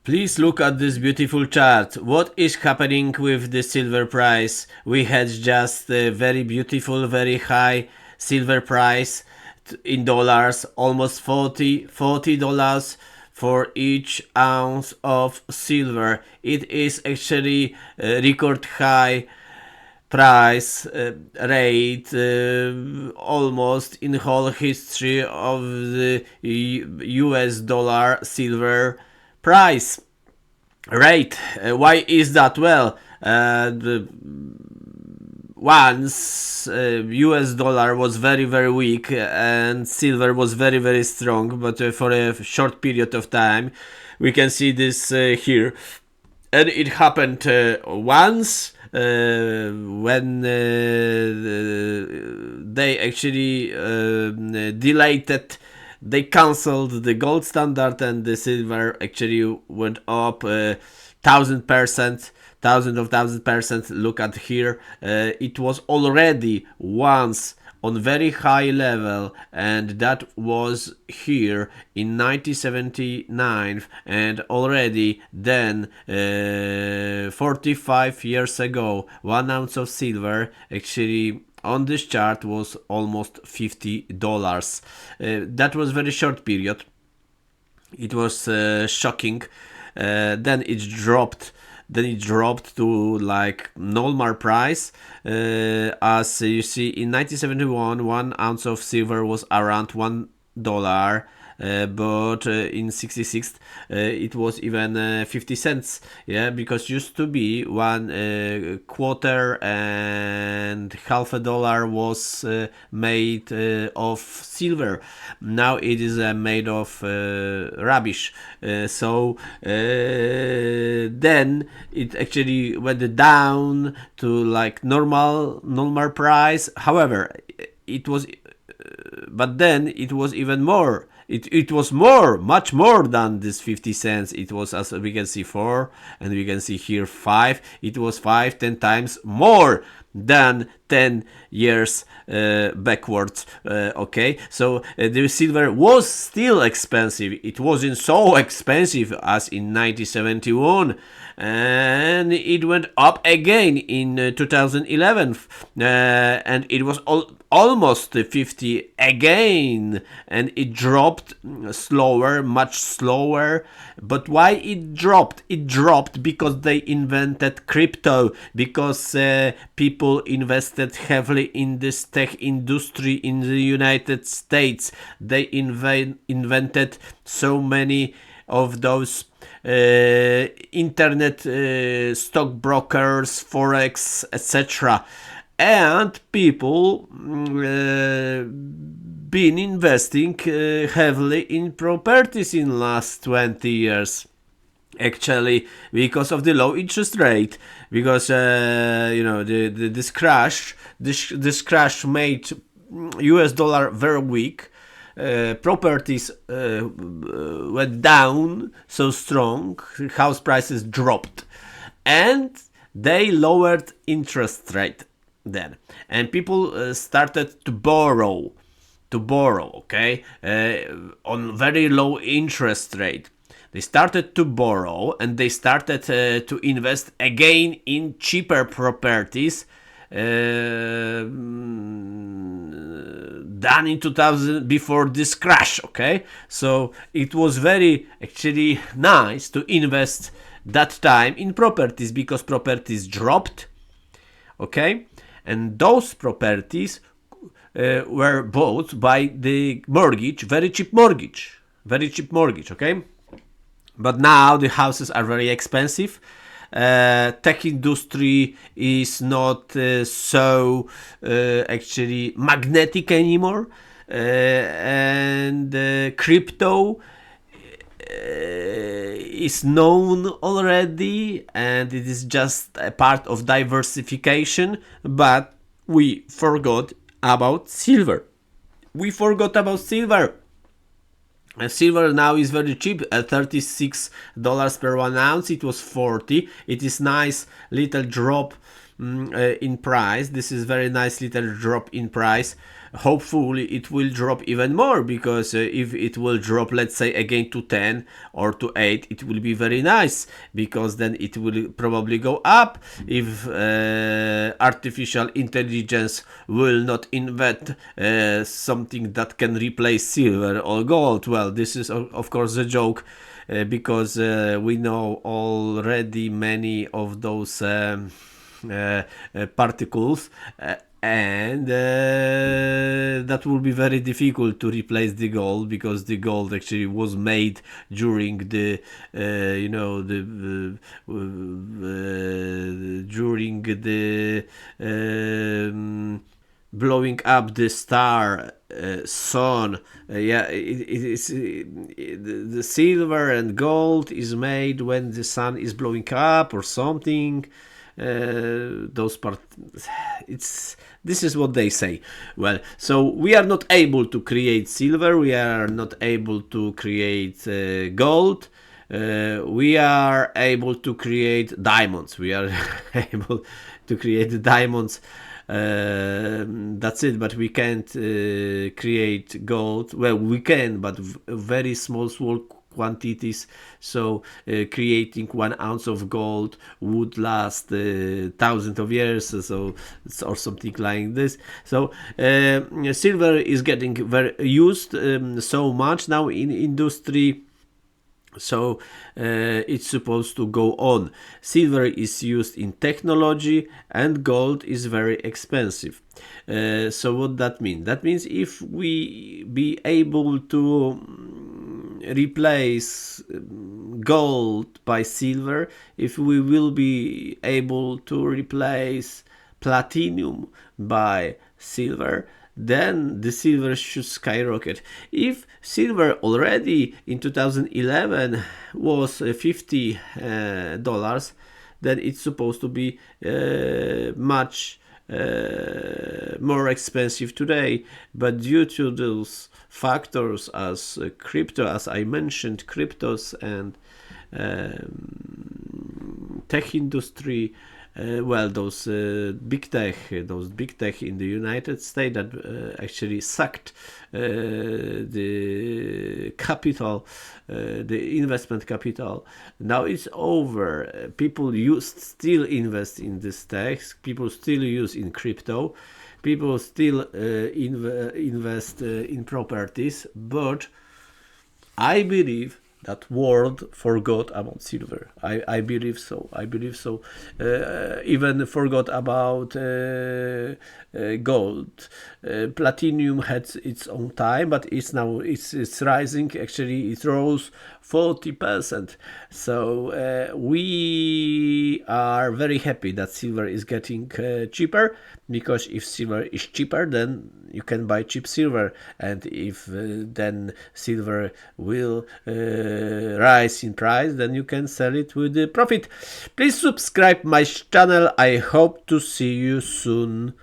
Please look at this beautiful chart. What is happening with the silver price? We had just a very beautiful, very high silver price in dollars, almost $40 for each ounce of silver. It is actually a record high price rate almost in whole history of the US dollar silver price rate. Why is that? Well, once US dollar was very weak and silver was very strong, but for a short period of time we can see this here, and it happened once when they actually dilated. They cancelled the gold standard and the silver actually went up 1000%, thousand percent. Look at here, it was already once on very high level, and that was here in 1979, and already then 45 years ago 1 ounce of silver actually on this chart was almost $50. That was very short period. It was shocking. Then it dropped to like normal price. As you see, in 1971 1 ounce of silver was around $1, but in 66 it was even 50 cents, yeah, because used to be one quarter and half a dollar was made of silver. Now it is made of rubbish. So then it actually went down to like normal price. However, it was but then it was even more. It was much more than this 50 cents. It was, as we can see, 4, and we can see here 5. It was 10 times more than 10 years backwards. Okay, so the silver was still expensive. It wasn't so expensive as in 1971, and it went up again in 2011, and it was almost 50 again, and it dropped slower, much slower. But why it dropped? It dropped because they invented crypto, because people invested heavily in this tech industry in the United States. They invented so many of those internet stockbrokers, forex, etc., and people been investing heavily in properties in last 20 years, actually, because of the low interest rate, because this crash made US dollar very weak. Properties went down so strong, house prices dropped, and they lowered interest rate then, and people started to borrow, okay, on very low interest rate. They started to borrow, and they started to invest again in cheaper properties done in 2000 before this crash. Okay, so it was very actually nice to invest that time in properties because properties dropped. Okay, and those properties were bought by the mortgage, very cheap mortgage. Okay, but now the houses are very expensive. Tech industry is not so actually magnetic anymore, and crypto is known already, and it is just a part of diversification. But we forgot about silver. Silver now is very cheap at $36 per 1 ounce. It was 40. It is nice little drop in price. This is very nice little drop in price. hopefully it will drop even more, because if it will drop, let's say, again to 10 or to 8, it will be very nice, because then it will probably go up if artificial intelligence will not invent something that can replace silver or gold. Well, this is of course a joke, because we know already many of those particles, and that will be very difficult to replace the gold, because the gold actually was made during the during the blowing up the star, sun. It is the silver and gold is made when the sun is blowing up or something. Those part, this is what they say. Well, so we are not able to create silver, we are not able to create gold. We are able to create diamonds. We are able to create diamonds. That's it, but we can't create gold. Well, we can, but very small quantities. So creating 1 ounce of gold would last thousands of years, or something like this. So silver is getting very used so much now in industry. So it's supposed to go on. Silver is used in technology, and gold is very expensive. So what that means? That means if we be able to replace gold by silver, if we will be able to replace platinum by silver, then the silver should skyrocket. If silver already in 2011 was $50, then it's supposed to be much more expensive today. But due to those factors as crypto, as I mentioned, cryptos and tech industry, those big tech in the United States that actually sucked the capital, the investment capital. Now it's over. People still invest in this tech. People still use in crypto. People still invest in properties. But I believe that world forgot about silver. I believe so. Even forgot about gold. Platinum had its own time, but it's rising. Actually, it rose 40%. So we are very happy that silver is getting cheaper, because if silver is cheaper, then you can buy cheap silver, and if then silver will rise in price, then you can sell it with a profit. Please subscribe my channel. I hope to see you soon.